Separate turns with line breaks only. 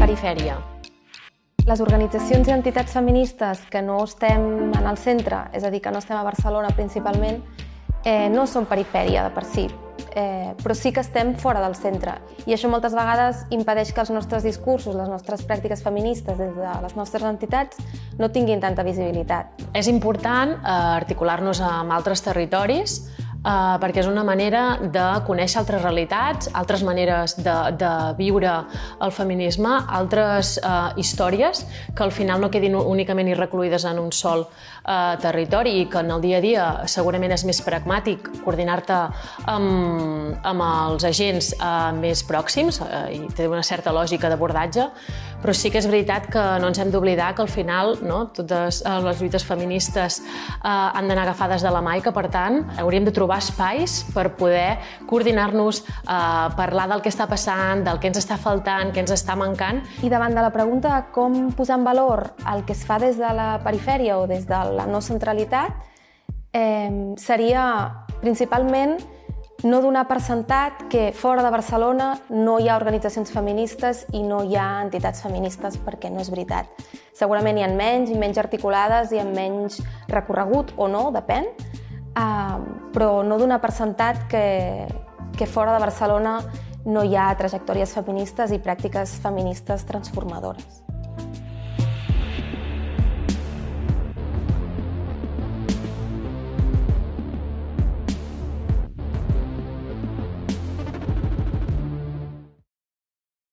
perifèria.
Les organitzacions i entitats feministes que no estem en el centre, és a dir, que no estem a Barcelona principalment, no són perifèria de per si, però sí que estem fora del centre. I això moltes vegades impedeix que els nostres discursos, les nostres pràctiques feministes des de les nostres entitats no tinguin tanta visibilitat.
És important articular-nos amb altres territoris perquè és una manera de conèixer altres realitats, altres maneres de viure el feminisme, altres històries que al final no quedin únicament recluïdes en un sol territori i que en el dia a dia segurament és més pragmàtic coordinar-te amb els agents més pròxims i té una certa lògica d'abordatge, però sí que és veritat que no ens hem d'oblidar que al final totes les lluites feministes han d'anar agafades de la mà i que per tant hauríem de trobar espais per poder coordinar-nos, parlar del que està passant, del que ens està faltant, què ens està mancant.
I davant de la pregunta de com posar en valor el que es fa des de la perifèria o des de la no centralitat, seria principalment no donar per sentat que fora de Barcelona no hi ha organitzacions feministes i no hi ha entitats feministes, perquè no és veritat. Segurament hi ha menys i menys articulades i amb menys recorregut o no, depèn, però no donar per sentat que fora de Barcelona no hi ha trajectòries feministes i pràctiques feministes transformadores.